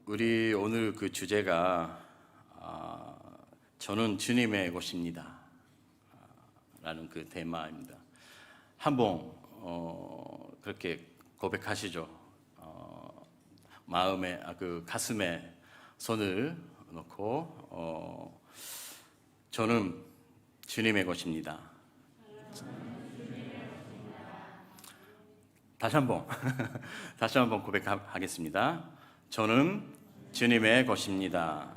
우리 오늘 그 주제가 저는 주님의 것입니다 라는 그 테마입니다. 한번 그렇게 고백하시죠. 마음에 그 가슴에 손을 놓고 저는 주님의 것입니다. 다시 한번 고백하겠습니다. 저는 주님의 것입니다.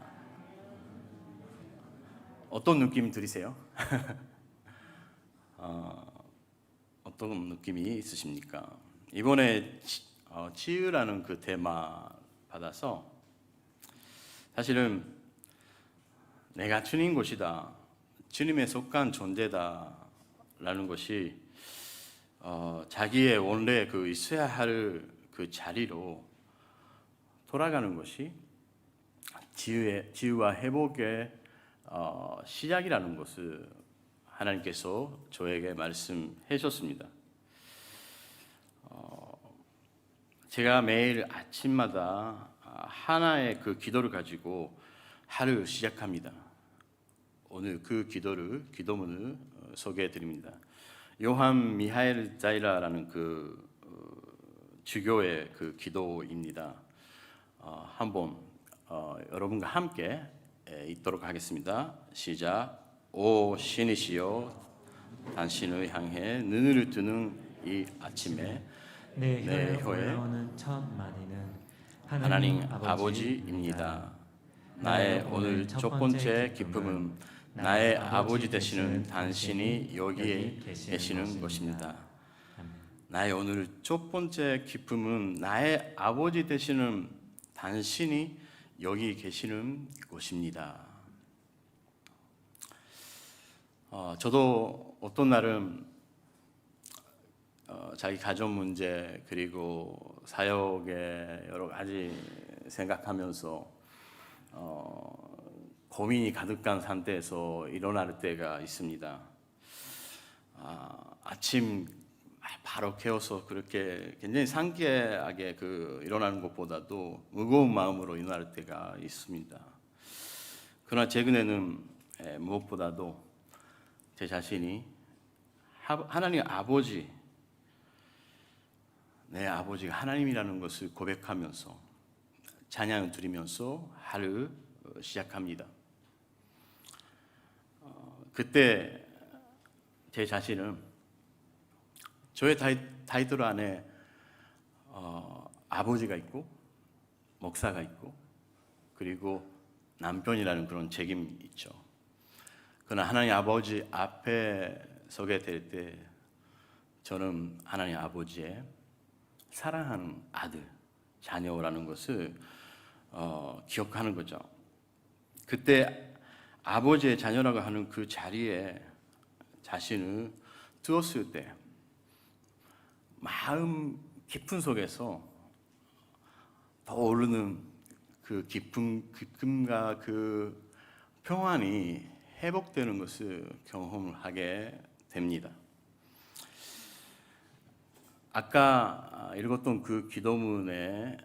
어떤 느낌 들으세요? 어떤 느낌이 있으십니까? 이번에 치유라는 그 테마 받아서 사실은 내가 주님 것이다, 주님에 속한 존재다 라는 것이 자기의 원래 그 있어야 할 그 자리로 돌아가는 것이 지유와 회복의 시작이라는 것을 하나님께서 저에게 말씀해 주셨습니다. 제가 매일 아침마다 하나의 그 기도를 가지고 하루를 시작합니다. 오늘 그 기도문을 소개해 드립니다. 요한 미하엘 자이라라는 그 주교의 그 기도입니다. 한번 여러분과 함께 읽도록 하겠습니다. 시작. 오 신이시여, 당신을 향해 눈을 뜨는 이 아침에 내 혀에 올라오는 첫 마디는 하나님 아버지입니다. 나의 오늘 첫 번째 기쁨은 나의 아버지 되시는 당신이 여기에 계시는 것입니다. 나의 오늘 첫 번째 기쁨은 나의 아버지 되시는 당신이 여기 계시는 것입니다. 저도 어떤 날은 자기 가정 문제 그리고 사역에 여러 가지 생각하면서 고민이 가득한 상태에서 일어날 때가 있습니다. 아침 바로 깨어서 그렇게 굉장히 상쾌하게 일어나는 것보다도 무거운 마음으로 일어날 때가 있습니다. 그러나 최근에는 무엇보다도 제 자신이 하나님 아버지, 내 아버지가 하나님이라는 것을 고백하면서 찬양을 드리면서 하루 시작합니다. 그때 제 자신은 저의 타이틀 안에 아버지가 있고 목사가 있고 그리고 남편이라는 그런 책임이 있죠. 그러나 하나님 아버지 앞에 서게 될 때 저는 하나님 아버지의 사랑하는 아들, 자녀라는 것을 기억하는 거죠. 그때 아버지의 자녀라고 하는 그 자리에 자신을 두었을 때 마음 깊은 속에서 더 오르는 그 기쁨과 그 평안이 회복되는 것을 경험을 하게 됩니다. 아까 읽었던 그 기도문에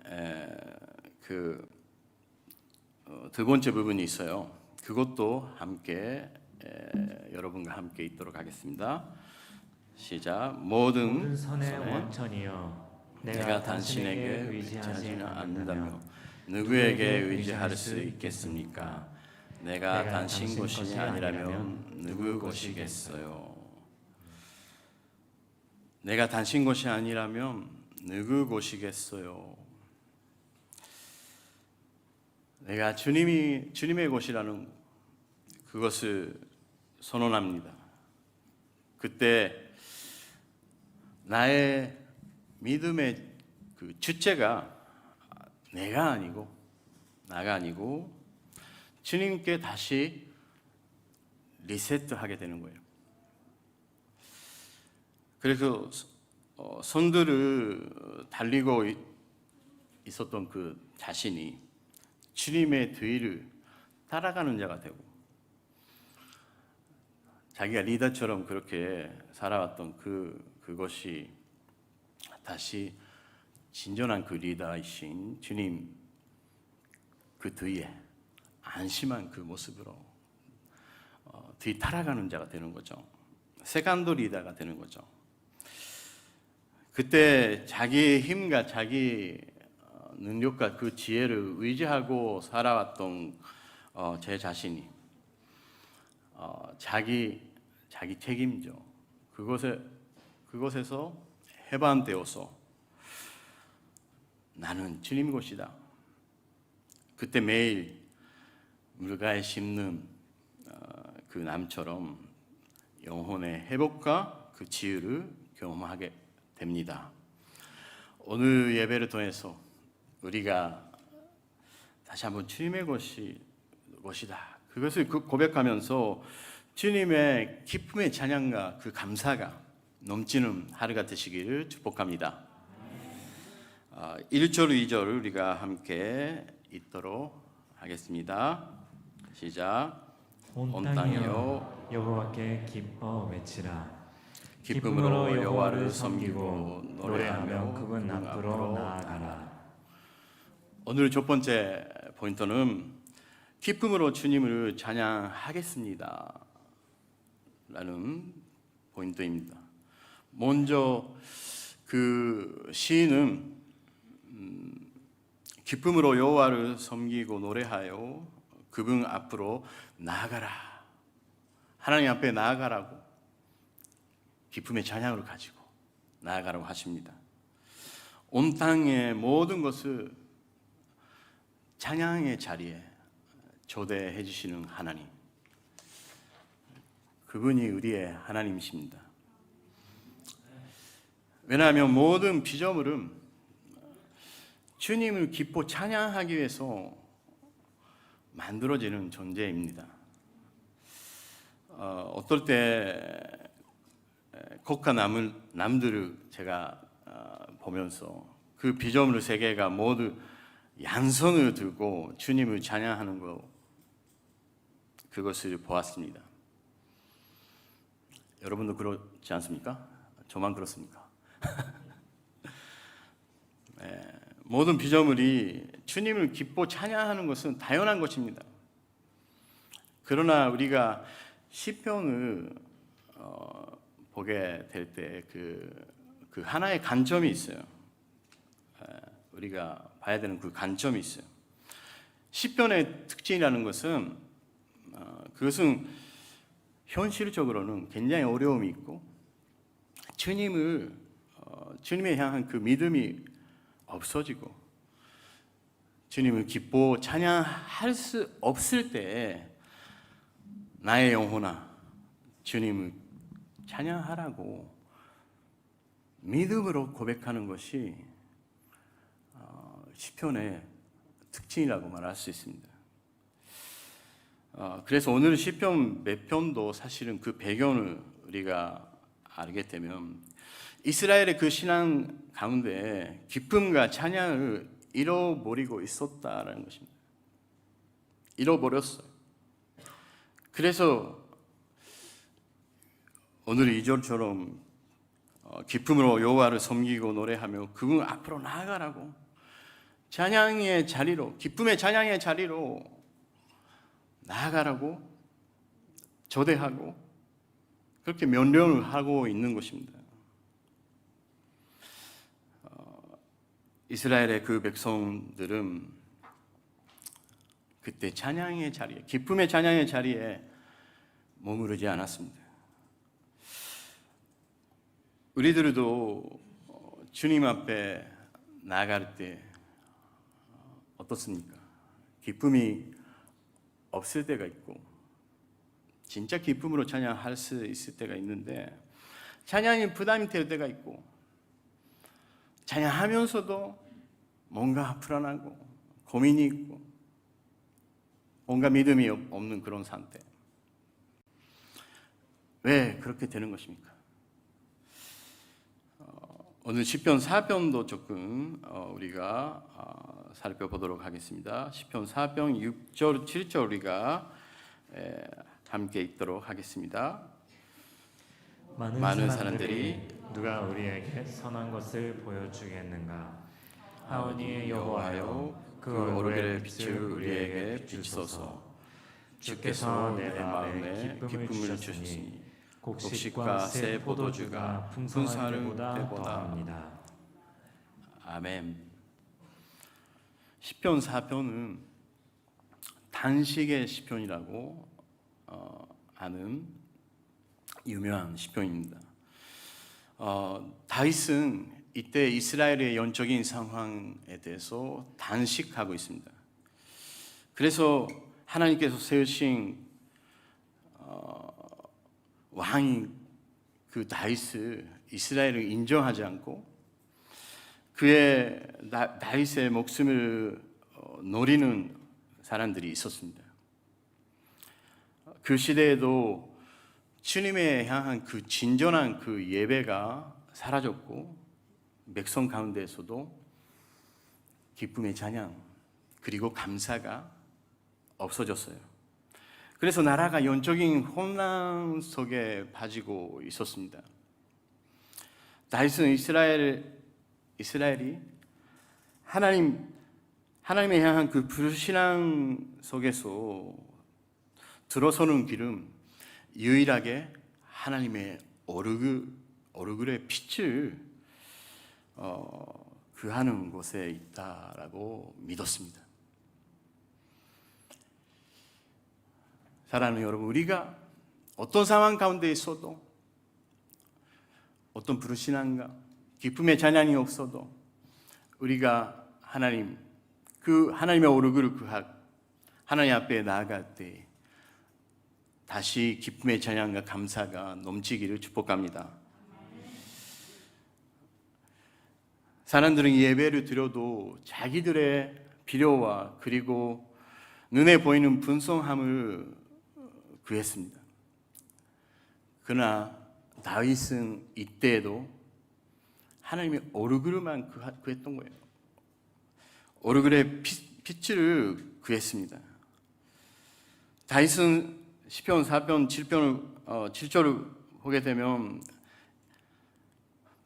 두 번째 부분이 있어요. 그것도 함께 여러분과 함께 읽도록 하겠습니다. 시작. 모든 선의 원천이여, 내가 당신에게 의지하지 않는다면 누구에게 의지할 수 있겠습니까? 내가 당신 것이 아니라면 누구 것이겠어요? 내가 당신 것이 아니라면 누구 것이겠어요? 내가 주님의 것이라는 그것을 선언합니다. 그때 나의 믿음의 그 주체가 내가 아니고 나가 아니고 주님께 다시 리셋하게 되는 거예요. 그래서 선두를 달리고 있었던 그 자신이 주님의 뒤를 따라가는 자가 되고 자기가 리더처럼 그렇게 살아왔던 그것이 다시 진정한 그 리더이신 주님 그 뒤에 안심한 그 모습으로 뒤따라가는 자가 되는 거죠. 세컨드 리더가 되는 거죠. 그때 자기의 힘과 자기 능력과 그 지혜를 의지하고 살아왔던 제 자신이 자기 책임져 그것에서 해방되어서 나는 주님 것이다. 그때 매일 물가에 심는 그 남처럼 영혼의 회복과 그 지혜를 경험하게 됩니다. 오늘 예배를 통해서 우리가 다시 한번 주님의 것이다. 그것을 고백하면서 주님의 기쁨의 찬양과 그 감사가 넘치는 하루가 되시기를 축복합니다. 1절, 2절을 우리가 함께 읽도록 하겠습니다. 시작. 온 땅이여 여호와께 기뻐 외치라. 기쁨으로 여호와를 섬기고 노래하며 그분 앞으로 나아가라. 오늘 첫 번째 포인트는 기쁨으로 주님을 찬양하겠습니다 라는 포인트입니다. 먼저 그 시인은 기쁨으로 여호와를 섬기고 노래하여 그분 앞으로 나아가라. 하나님 앞에 나아가라고 기쁨의 찬양을 가지고 나아가라고 하십니다. 온 땅의 모든 것을 찬양의 자리에 초대해 주시는 하나님, 그분이 우리의 하나님이십니다. 왜냐하면 모든 피조물은 주님을 기뻐 찬양하기 위해서 만들어지는 존재입니다. 어떨 때 곡과 남들을 제가 보면서 그 피조물 세계가 모두 양손을 들고 주님을 찬양하는 그것을 보았습니다. 여러분도 그렇지 않습니까? 저만 그렇습니까? 네, 모든 피조물이 주님을 기뻐 찬양하는 것은 당연한 것입니다. 그러나 우리가 시편을 보게 될 때 그 하나의 관점이 있어요. 우리가 봐야 되는 그 관점이 있어요. 시편의 특징이라는 것은 그것은 현실적으로는 굉장히 어려움이 있고 주님에 향한 그 믿음이 없어지고 주님을 기뻐 찬양할 수 없을 때 나의 영혼아 주님을 찬양하라고 믿음으로 고백하는 것이 시편의 특징이라고 말할 수 있습니다. 그래서 오늘 시편 몇 편도 사실은 그 배경을 우리가 알게 되면 이스라엘의 그 신앙 가운데 기쁨과 찬양을 잃어버리고 있었다라는 것입니다. 잃어버렸어요. 그래서 오늘 2절처럼 기쁨으로 여호와를 섬기고 노래하며 그분 앞으로 나아가라고 찬양의 자리로, 기쁨의 찬양의 자리로 나아가라고 초대하고 그렇게 명령을 하고 있는 것입니다. 이스라엘의 그 백성들은 그때 찬양의 자리에, 기쁨의 찬양의 자리에 머무르지 않았습니다. 우리들도 주님 앞에 나아갈 때 어떻습니까? 기쁨이 없을 때가 있고 진짜 기쁨으로 찬양할 수 있을 때가 있는데 찬양이 부담이 될 때가 있고 찬양하면서도 뭔가 불안하고 고민이 있고 뭔가 믿음이 없는 그런 상태. 왜 그렇게 되는 것입니까? 오늘 시편 4편도 조금 우리가 살펴보도록 하겠습니다. 시편 4편 6절, 7절 우리가 함께 읽도록 하겠습니다. 많은 사람들이 누가 우리에게 선한 것을 보여주겠는가? 하오니 여호와여 그 얼굴의 빛을 우리에게 비추소서. 주께서 내 마음에 기쁨을 주셨으니 곡식과 새 포도주가 풍성할 때보다 더합니다. 아멘. 시편 4편은 단식의 시편이라고 하는 유명한 시편입니다. 다윗은 이때 이스라엘의 영적인 상황에 대해서 단식하고 있습니다. 그래서 하나님께서 세우신 왕인 그 다윗을 이스라엘을 인정하지 않고 그의 다윗의 목숨을 노리는 사람들이 있었습니다. 그 시대에도 주님에 향한 그 진전한 그 예배가 사라졌고 백성 가운데에서도 기쁨의 찬양 그리고 감사가 없어졌어요. 그래서 나라가 영적인 혼란 속에 빠지고 있었습니다. 다윗은 이스라엘이 하나님에 향한 그 불신앙 속에서 들어서는 길은 유일하게 하나님의 얼굴의 빛을 그하는 곳에 있다라고 믿었습니다. 사랑하는 여러분, 우리가 어떤 상황 가운데 있어도 어떤 불신앙과 기쁨의 찬양이 없어도 우리가 하나님의 얼굴을 구하고 하나님 앞에 나아갈 때 다시 기쁨의 찬양과 감사가 넘치기를 축복합니다. 사람들은 예배를 드려도 자기들의 필요와 그리고 눈에 보이는 분성함을 구했습니다. 그러나 다윗은 이때에도 하나님의 얼굴만 구했던 거예요. 얼굴의 빛을 구했습니다. 다윗은 시편 4편 7절을 보게 되면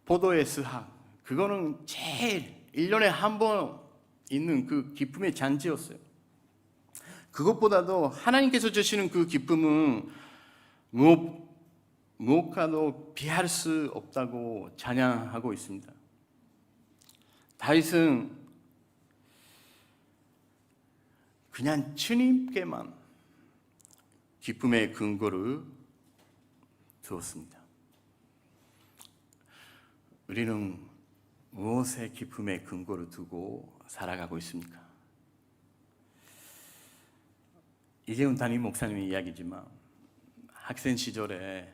포도의 스학 그거는 제일 1년에 한 번 있는 그 기쁨의 잔치였어요. 그것보다도 하나님께서 주시는 그 기쁨은 무엇과도 비할 수 없다고 찬양하고 있습니다. 다윗은 그냥 주님께만 기쁨의 근거를 두었습니다. 우리는 무엇에 기쁨의 근거를 두고 살아가고 있습니까? 이재훈 담임 목사님의 이야기지만 학생 시절에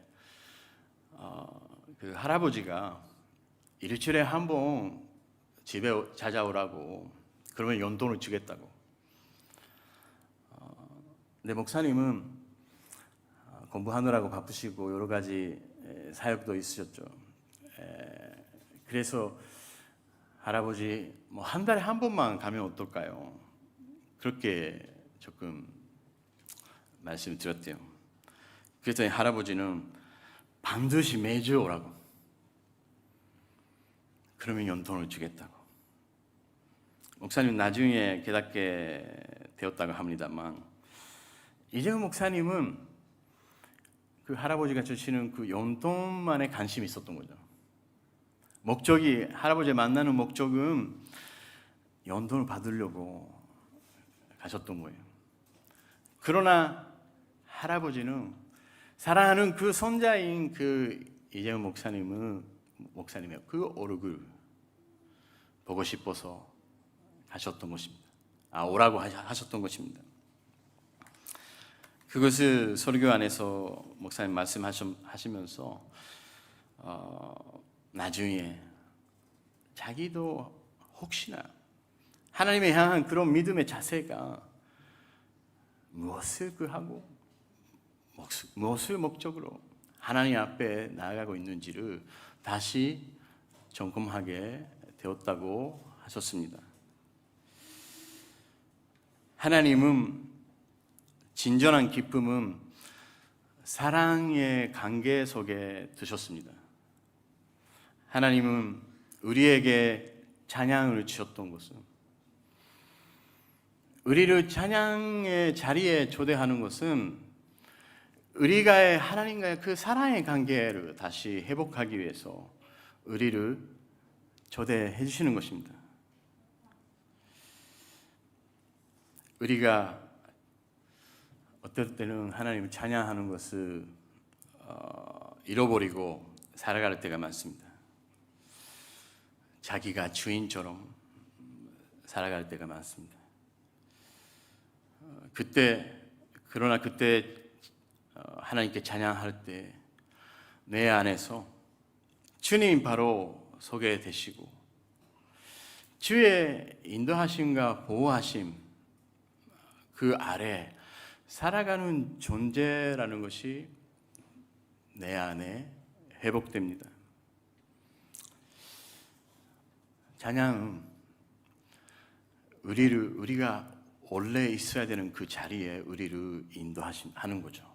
그 할아버지가 일주일에 한 번 집에 찾아오라고 그러면 용돈을 주겠다고. 근데 목사님은 공부하느라고 바쁘시고 여러 가지 사역도 있으셨죠. 그래서 할아버지 뭐 한 달에 한 번만 가면 어떨까요? 그렇게 조금 말씀을 드렸대요. 그랬더니 할아버지는 반드시 매주 오라고. 그러면 연돈을 주겠다고. 목사님 나중에 깨닫게 되었다고 합니다만 이재훈 목사님은 그 할아버지가 주시는 그 용돈만에 관심이 있었던 거죠. 할아버지 만나는 목적은 용돈을 받으려고 가셨던 거예요. 그러나 할아버지는 사랑하는 그 손자인 그 이재훈 목사님의 그 얼굴 보고 싶어서 하셨던 것입니다. 오라고 하셨던 것입니다. 그것을 설교 안에서 목사님 말씀하시면서 나중에 자기도 혹시나 하나님에 향한 그런 믿음의 자세가 무엇을 구하고 무엇을 목적으로 하나님 앞에 나아가고 있는지를 다시 점검하게 되었다고 하셨습니다. 하나님은 진정한 기쁨은 사랑의 관계 속에 두셨습니다. 하나님은 우리에게 찬양을 주셨던 것은 우리를 찬양의 자리에 초대하는 것은 우리가 하나님과의 그 사랑의 관계를 다시 회복하기 위해서 우리를 초대해 주시는 것입니다. 우리가 어떨 때는 하나님을 찬양하는 것을 잃어버리고 살아갈 때가 많습니다. 자기가 주인처럼 살아갈 때가 많습니다. 그러나 그때 하나님께 찬양할 때 내 안에서 주님 바로 서게 되시고 주의 인도하심과 보호하심 그 아래 살아가는 존재라는 것이 내 안에 회복됩니다. 찬양은 우리가 원래 있어야 되는 그 자리에 우리를 인도하는 거죠.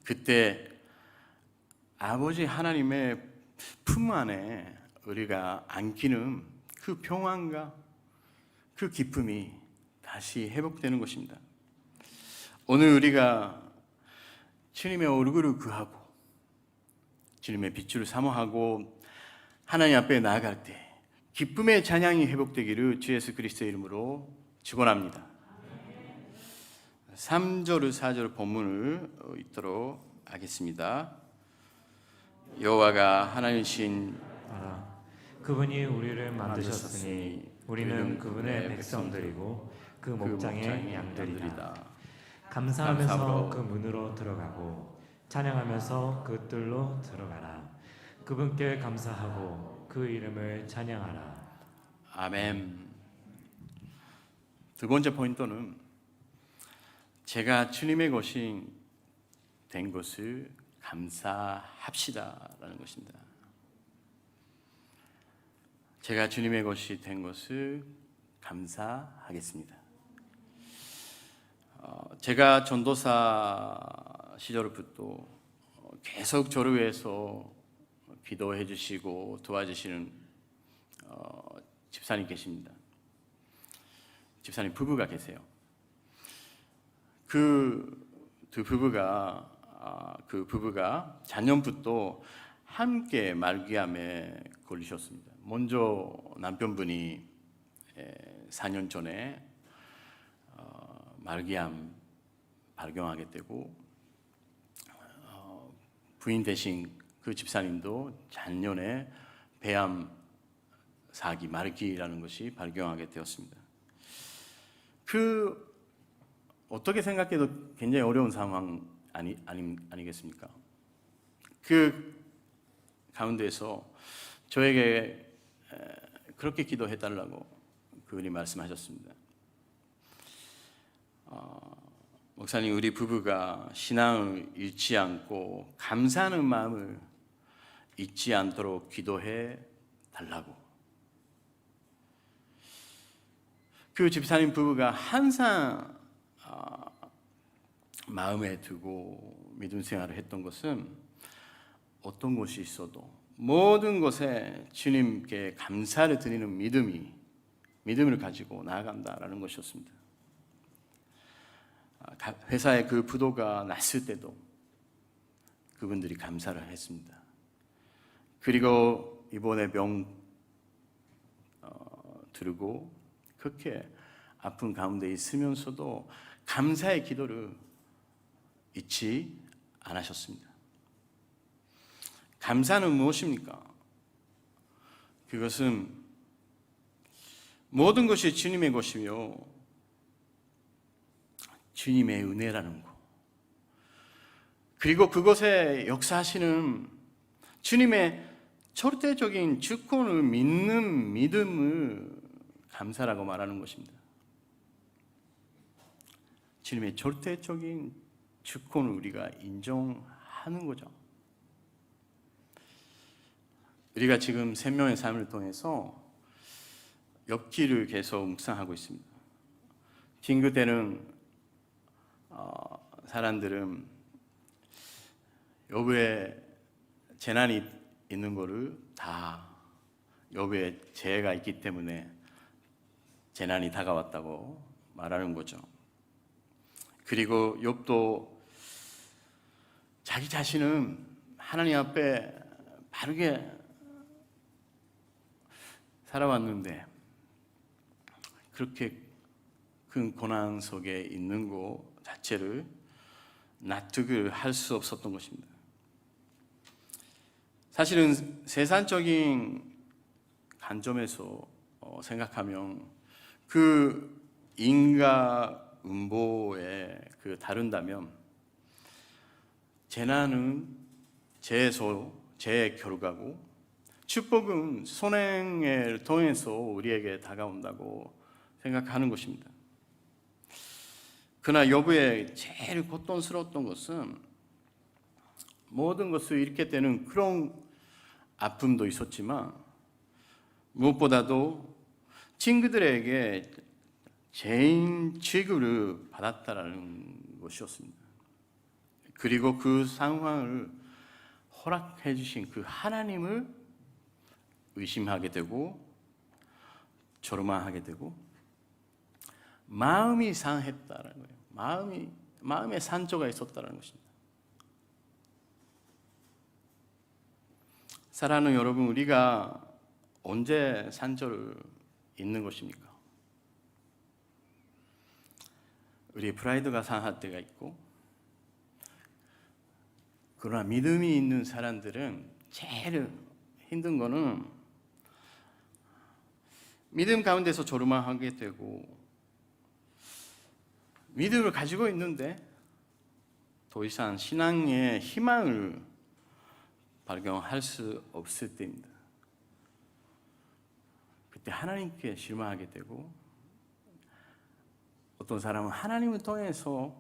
그때 아버지 하나님의 품 안에 우리가 안기는 그 평안과 그 기쁨이 다시 회복되는 것입니다. 오늘 우리가 주님의 얼굴을 구하고 주님의 빛을 사모하고 하나님 앞에 나아갈 때 기쁨의 찬양이 회복되기를 주 예수 그리스도의 이름으로 축원합니다. 3절 4절 본문을 읽도록 하겠습니다. 여호와가 하나님이신 그분이 우리를 만드셨으니 우리는 그분의 백성들이고 그 목장의 양들이다. 감사하면서 그 문으로 들어가고 찬양하면서 그 뜰로 들어가라. 그분께 감사하고 그 이름을 찬양하라. 아멘. 두 번째 포인트는 제가 주님의 것이 된 것을 감사합시다라는 것입니다. 제가 주님의 것이 된 것을 감사하겠습니다. 제가 전도사 시절부터 계속 저를 위해서 기도해 주시고 도와주시는 집사님 계십니다. 집사님 부부가 계세요. 그 부부가 작년부터 함께 말기암에 걸리셨습니다. 먼저 남편분이 4년 전에 말기암 발견하게 되고 부인 되신 그 집사님도 작년에 배암 사기 말기라는 것이 발견하게 되었습니다. 어떻게 생각해도 굉장히 어려운 상황 아니겠습니까? 그 가운데서 저에게 그렇게 기도해달라고 그분이 말씀하셨습니다. 목사님, 우리 부부가 신앙을 잃지 않고 감사하는 마음을 잊지 않도록 기도해 달라고. 그 집사님 부부가 항상 마음에 두고 믿음 생활을 했던 것은 어떤 것이 있어도 모든 것에 주님께 감사를 드리는 믿음을 가지고 나아간다라는 것이었습니다. 회사에 그 부도가 났을 때도 그분들이 감사를 했습니다. 그리고 이번에 병 들고 그렇게 아픈 가운데 있으면서도 감사의 기도를 잊지 않으셨습니다. 감사는 무엇입니까? 그것은 모든 것이 주님의 것이며 주님의 은혜라는 것, 그리고 그것에 역사하시는 주님의 절대적인 주권을 믿는 믿음을 감사라고 말하는 것입니다. 주님의 절대적인 주권을 우리가 인정하는 거죠. 우리가 지금 생명의 삶을 통해서 욥기를 계속 묵상하고 있습니다. 징그 때는 사람들은 욥의 재난이 있는 거를 다 욥의 죄가 있기 때문에 재난이 다가왔다고 말하는 거죠. 그리고 욥도 자기 자신은 하나님 앞에 바르게 살아왔는데 그렇게 큰 고난 속에 있는 것 자체를 납득을 할 수 없었던 것입니다. 사실은 세상적인 관점에서 생각하면 그 인과 음보에 다룬다면 재난은 죄의 결과고 축복은 선행을 통해서 우리에게 다가온다고 생각하는 것입니다. 그러나 욥의 제일 고통스러웠던 것은 모든 것을 잃게 되는 그런 아픔도 있었지만 무엇보다도 친구들에게 죄인 취급을 받았다는 것이었습니다. 그리고 그 상황을 허락해 주신 그 하나님을 의심하게 되고 조롱하게 되고 마음이 상했다는 거예요. 마음에 상처가 있었다는 것입니다. 사랑하는 여러분, 우리가 언제 상처를 잊는 것입니까? 우리의 프라이드가 상할 때가 있고, 그러나 믿음이 있는 사람들은 제일 힘든 거는 믿음 가운데서 조르망하게 되고 믿음을 가지고 있는데 더 이상 신앙의 희망을 발견할 수 없을 때입니다. 그때 하나님께 실망하게 되고 어떤 사람은 하나님을 통해서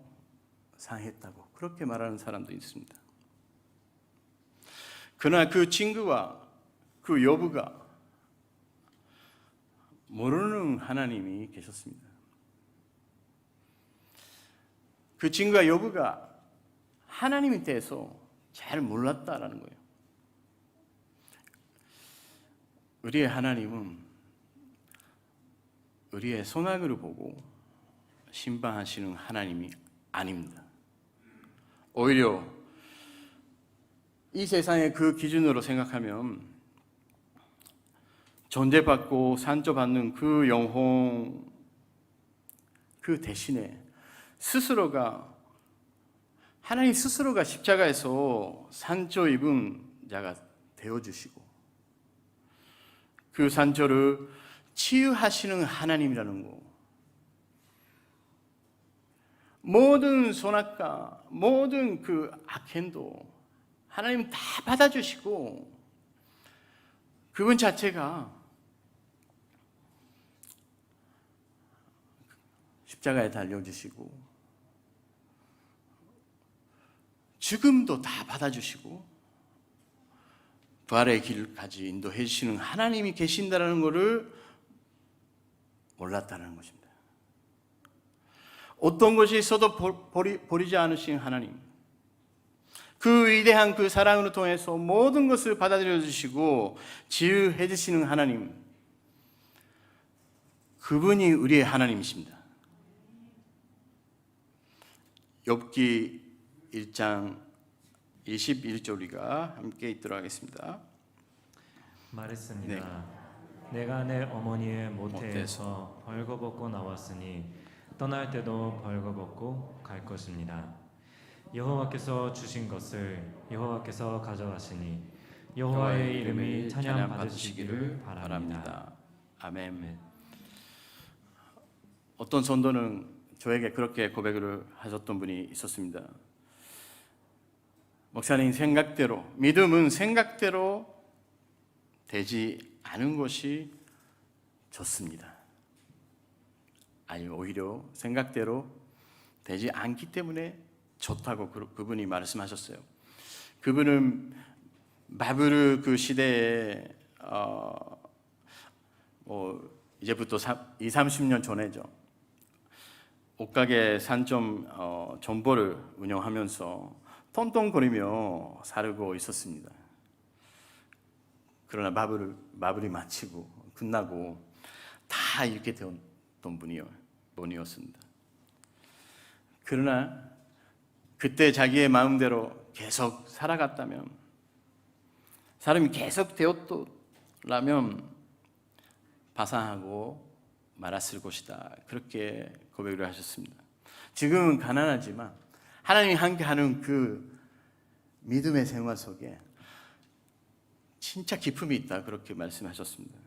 상했다고 그렇게 말하는 사람도 있습니다. 그러나 그 친구와 그 여부가 모르는 하나님이 계셨습니다. 그 친구와 여부가 하나님에 대해서 잘 몰랐다라는 거예요. 우리의 하나님은 우리의 선악을 보고 심판하시는 하나님이 아닙니다. 오히려 이 세상의 그 기준으로 생각하면 존재받고 상처받는 그 영혼 그 대신에 하나님 스스로가 십자가에서 상처 입은 자가 되어주시고 그 상처를 치유하시는 하나님이라는 거. 모든 선악과 모든 그 악행도 하나님 다 받아주시고 그분 자체가 십자가에 달려주시고 죽음도 다 받아주시고 부활의 길까지 인도해 주시는 하나님이 계신다는 것을 몰랐다는 것입니다. 어떤 것이 있어도 버리지 않으신 하나님, 그 위대한 그 사랑으로 통해서 모든 것을 받아들여 주시고 치유해 주시는 하나님, 그분이 우리의 하나님이십니다. 욥기 1장 21절 우리가 함께 읽도록 하겠습니다. 말했습니다. 내가 내 어머니의 모태에서 벌거벗고 나왔으니 떠날 때도 벌거벗고 갈 것입니다. 여호와께서 주신 것을 여호와께서 가져가시니 여호와의 이름이 찬양 받으시기를 바랍니다. 아멘. 어떤 전도는 저에게 그렇게 고백을 하셨던 분이 있었습니다. 목사님 생각대로, 믿음은 생각대로 되지 않은 것이 좋습니다. 아니 오히려 생각대로 되지 않기 때문에 좋다고 그분이 말씀하셨어요. 그분은 바벨 그 시대에 이제부터 20-30년 전에죠. 옷가게 상점 점포를 운영하면서 tonton거리며 살고 있었습니다. 그러나 바벨이 마치고 끝나고 다 이렇게 분이었습니다. 그러나 그때 자기의 마음대로 계속 살아갔다면, 사람이 계속 되었더라면 파산하고 말았을 것이다. 그렇게 고백을 하셨습니다. 지금은 가난하지만 하나님이 함께하는 그 믿음의 생활 속에 진짜 기쁨이 있다. 그렇게 말씀하셨습니다.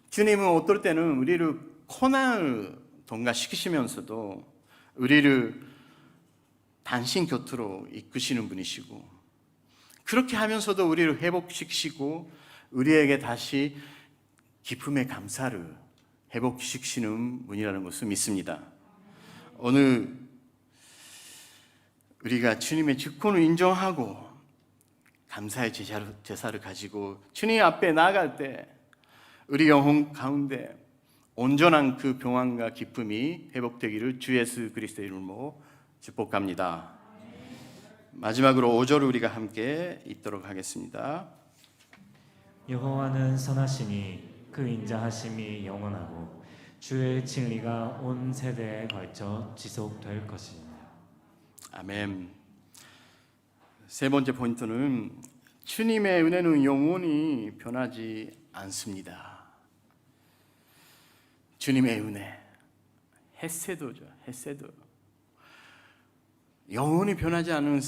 주님은 어떨 때는 우리를 고난을 동가시키시면서도 우리를 당신 곁으로 이끄시는 분이시고, 그렇게 하면서도 우리를 회복시키시고 우리에게 다시 기쁨의 감사를 회복시키시는 분이라는 것을 믿습니다. 오늘 우리가 주님의 주권을 인정하고 감사의 제사를 가지고 주님 앞에 나아갈 때 우리 영혼 가운데 온전한 그 평안과 기쁨이 회복되기를 주 예수 그리스도의 이름으로 축복합니다. 마지막으로 5절을 우리가 함께 읽도록 하겠습니다. 여호와는 선하시니 그 인자하심이 영원하고 주의 진리가 온 세대에 걸쳐 지속될 것입니다. 아멘. 세 번째 포인트는 주님의 은혜는 영원히 변하지 않습니다. 주님의 은혜, 헤세도죠. 헤세도. 영원히 변하지 않은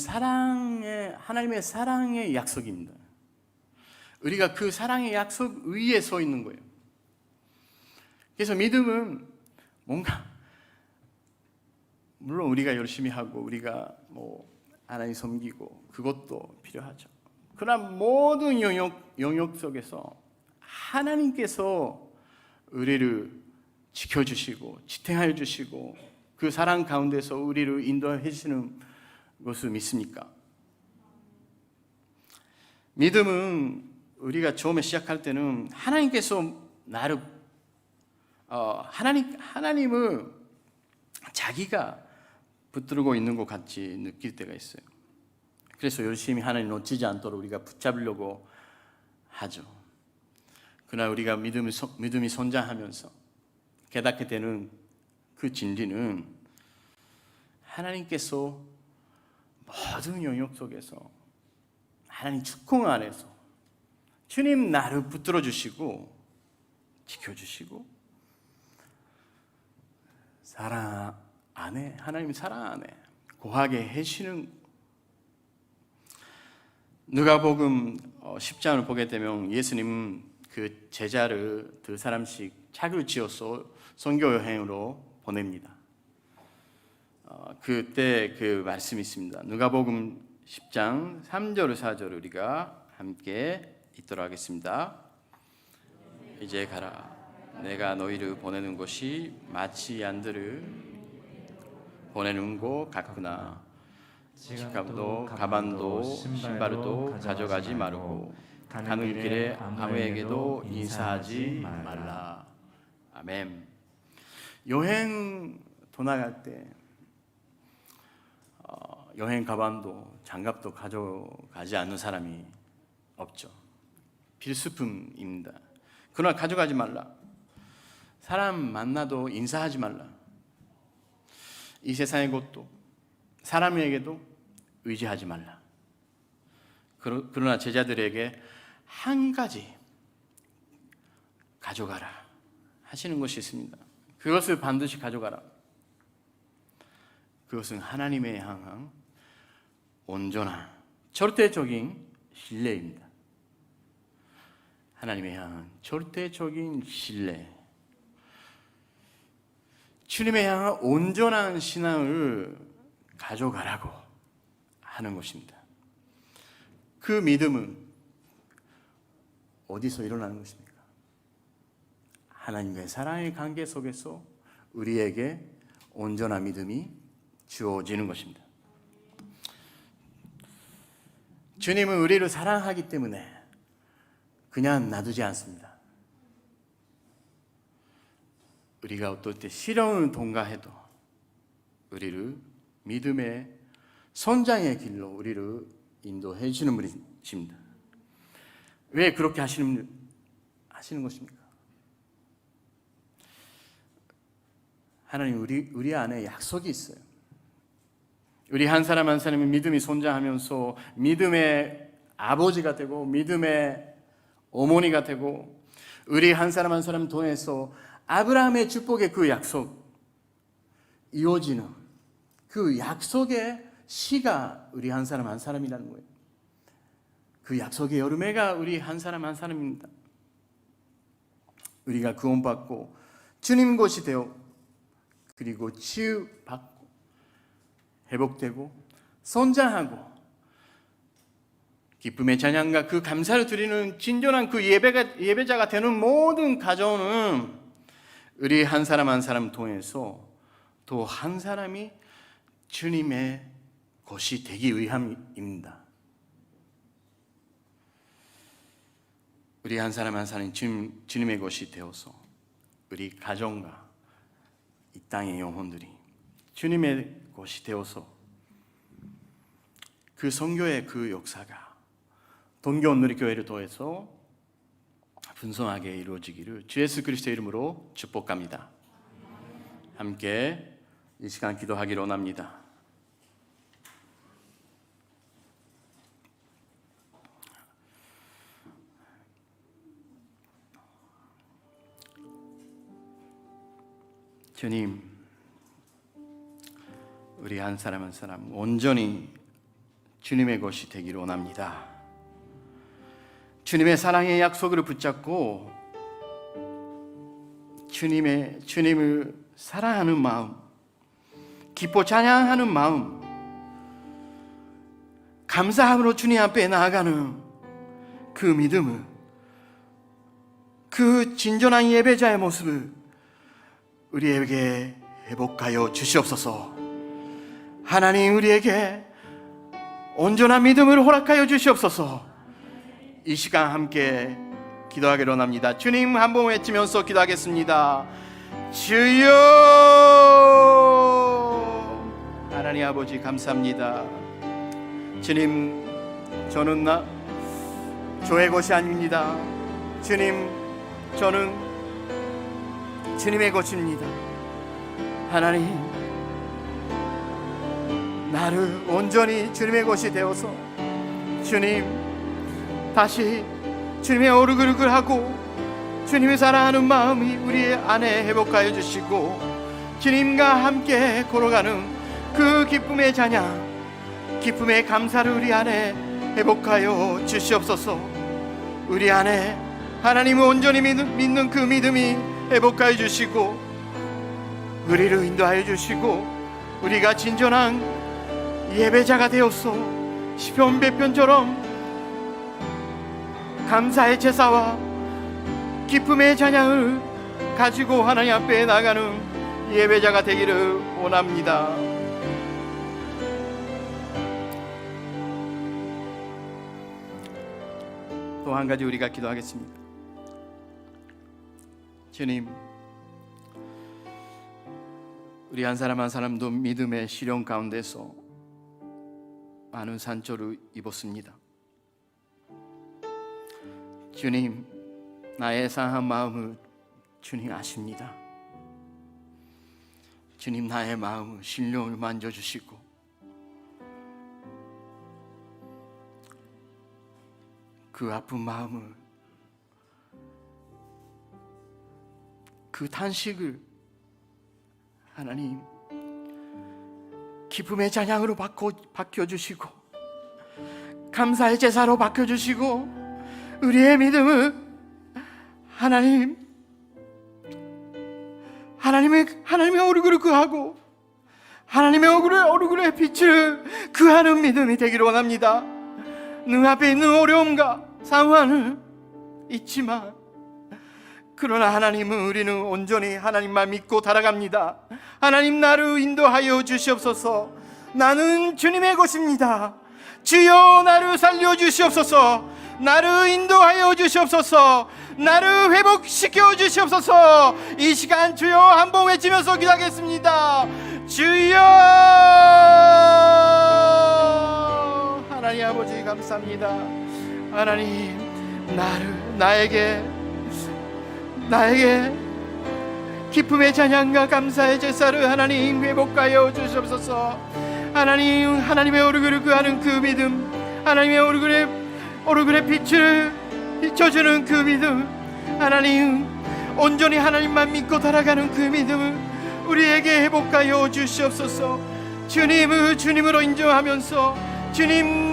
하나님의 사랑의 약속입니다. 우리가 그 사랑의 약속 위에 서 있는 거예요. 그래서 믿음은 뭔가, 물론 우리가 열심히 하고 우리가 하나님 섬기고 그것도 필요하죠. 그러나 모든 영역 속에서 하나님께서 우리를 지켜주시고 지탱하여 주시고 그 사랑 가운데서 우리를 인도해 주시는 것을 믿습니까? 믿음은 우리가 처음에 시작할 때는 하나님께서 나를 하나님을 자기가 붙들고 있는 것 같이 느낄 때가 있어요. 그래서 열심히 하나님 놓치지 않도록 우리가 붙잡으려고 하죠. 그러나 우리가 믿음이 성장하면서 깨닫게 되는 그 진리는 하나님께서 모든 영역 속에서 하나님 주권 안에서 주님 나를 붙들어 주시고 지켜주시고 사랑 안에, 하나님 사랑 안에 거하게 해주시는. 누가복음 10장을 보게 되면 예수님 그 제자를 2사람씩 차를 지어서 선교 여행으로 보냅니다. 그때 그 말씀이 있습니다. 누가복음 10장 3절 4절 우리가 함께 읽도록 하겠습니다. 이제 가라. 내가 너희를 보내는 곳이 마치 양들을 보내는 곳 같구나. 지갑도 가방도 신발도 가져가지 말고 가는 길에 아무에게도 인사하지 말라. 아멘. 여행 떠나갈 때 여행 가방도 장갑도 가져가지 않는 사람이 없죠. 필수품입니다. 그러나 가져가지 말라. 사람 만나도 인사하지 말라. 이 세상의 것도 사람에게도 의지하지 말라. 그러나 제자들에게 한 가지 가져가라 하시는 것이 있습니다. 그것을 반드시 가져가라. 그것은 하나님에 향한 온전한 절대적인 신뢰입니다. 하나님에 향한 절대적인 신뢰. 주님에 향한 온전한 신앙을 가져가라고 하는 것입니다. 그 믿음은 어디서 일어나는 것입니까? 하나님과의 사랑의 관계 속에서 우리에게 온전한 믿음이 주어지는 것입니다. 주님은 우리를 사랑하기 때문에 그냥 놔두지 않습니다. 우리가 어떨 때 시련을 통과해도 우리를 믿음의 성장의 길로 우리를 인도해 주는 분이십니다. 왜 그렇게 하시는 것입니까? 하나님 우리 안에 약속이 있어요. 우리 한 사람 한 사람이 믿음이 성장하면서 믿음의 아버지가 되고 믿음의 어머니가 되고 우리 한 사람 통해서 아브라함의 축복의 그 약속 이루어지는 그 약속의 시가 우리 한 사람 한 사람이라는 거예요. 그 약속의 열매가 우리 한 사람입니다. 우리가 구원받고 주님 것이 되어 그리고 치유받고 회복되고 성장하고 기쁨의 찬양과 그 감사를 드리는 진정한 그 예배자가 되는 모든 가정은 우리 한 사람 통해서 또 한 사람이 주님의 것이 되기 위함입니다. 우리 한 사람이 주님의 것이 되어서 우리 가정과 이 땅의 영혼들이 주님의 것이 되어서 그 선교의 그 역사가 동교원 누리교회를 통해서 분성하게 이루어지기를 주 예수 그리스도의 이름으로 축복합니다. 함께 이 시간 기도하기를 원합니다. 주님, 우리 한 사람 온전히 주님의 것이 되기를 원합니다. 주님의 사랑의 약속을 붙잡고 주님을 사랑하는 마음, 기뻐 찬양하는 마음, 감사함으로 주님 앞에 나아가는 그 믿음을, 그 진정한 예배자의 모습을 우리에게 회복하여 주시옵소서. 하나님, 우리에게 온전한 믿음을 허락하여 주시옵소서. 이 시간 함께 기도하기로 합니다. 주님 한번 외치면서 기도하겠습니다. 주여, 하나님 아버지 감사합니다. 주님, 저는 저의 것이 아닙니다. 주님, 저는 주님의 것입니다. 하나님, 나를 온전히 주님의 것이 되어서 주님, 다시 주님의 얼굴을 하고 주님을 사랑하는 마음이 우리 안에 회복하여 주시고 주님과 함께 걸어가는 그 기쁨의 찬양, 기쁨의 감사를 우리 안에 회복하여 주시옵소서. 우리 안에 하나님을 온전히 믿는 그 믿음이 회복하여 주시고 우리를 인도하여 주시고 우리가 진정한 예배자가 되어서 시편 100편처럼 감사의 제사와 기쁨의 찬양을 가지고 하나님 앞에 나가는 예배자가 되기를 원합니다. 또 한 가지 우리가 기도하겠습니다. 주님, 우리 한 사람 한 사람도 믿음의 시련 가운데서 많은 상처를 입었습니다. 주님, 나의 상한 마음을 주님 아십니다. 주님, 나의 마음을 신령을 만져주시고 그 아픈 마음을, 그 탄식을 하나님 기쁨의 찬양으로 바뀌어주시고 감사의 제사로 바뀌어주시고 우리의 믿음을 하나님의 얼굴을 구하고 하나님의 얼굴의 빛을 구하는 믿음이 되기를 원합니다. 눈앞에 있는 어려움과 상황은 있지만 그러나 하나님은 우리는 온전히 하나님만 믿고 달아갑니다. 하나님, 나를 인도하여 주시옵소서. 나는 주님의 것입니다. 주여, 나를 살려주시옵소서. 나를 인도하여 주시옵소서. 나를 회복시켜 주시옵소서. 이 시간 주여 한번 외치면서 기도하겠습니다. 주여, 하나님 아버지 감사합니다. 하나님, 나에게 기쁨의 찬양과 감사의 제사를 하나님 회복하여 주시옵소서. 하나님, 하나님의 얼굴을 구하는 그 믿음, 하나님의 얼굴에 빛을 비춰주는 그 믿음, 하나님 온전히 하나님만 믿고 살아가는 그 믿음을 우리에게 회복하여 주시옵소서. 주님을 주님으로 인정하면서 주님,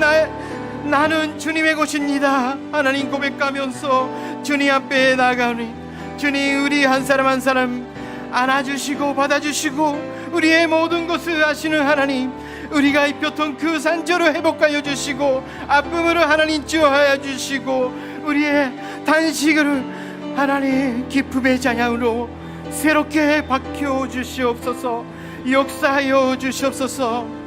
나는 주님의 것입니다 하나님 고백하면서 주님 앞에 나가니 주님, 우리 한 사람 한 사람 안아주시고 받아주시고 우리의 모든 것을 아시는 하나님, 우리가 입혔던 그 상처를 회복하여 주시고 아픔으로 하나님 치유하여 주시고 우리의 단식을 하나님 기쁨의 찬양으로 새롭게 바뀌어 주시옵소서. 역사하여 주시옵소서.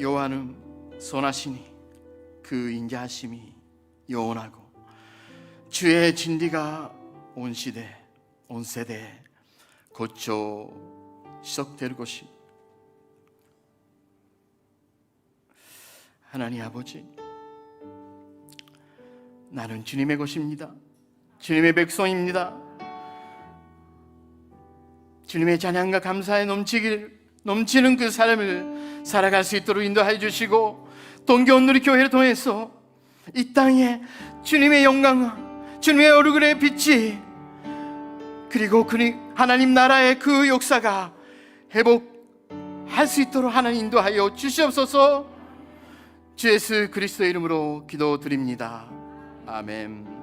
여호와는 선하시니 그 인자하심이 영원하고 주의 진리가 온 시대 온 세대에 곧저 지속될 것이. 하나님 아버지, 나는 주님의 것입니다. 주님의 백성입니다. 주님의 찬양과 감사에 넘치는 그 삶을 살아갈 수 있도록 인도해 주시고 동교원 누리교회를 통해서 이 땅에 주님의 영광과 주님의 얼굴의 빛이 그리고 하나님 나라의 그 역사가 회복할 수 있도록 하나님 인도하여 주시옵소서. 주 예수 그리스도의 이름으로 기도드립니다. 아멘.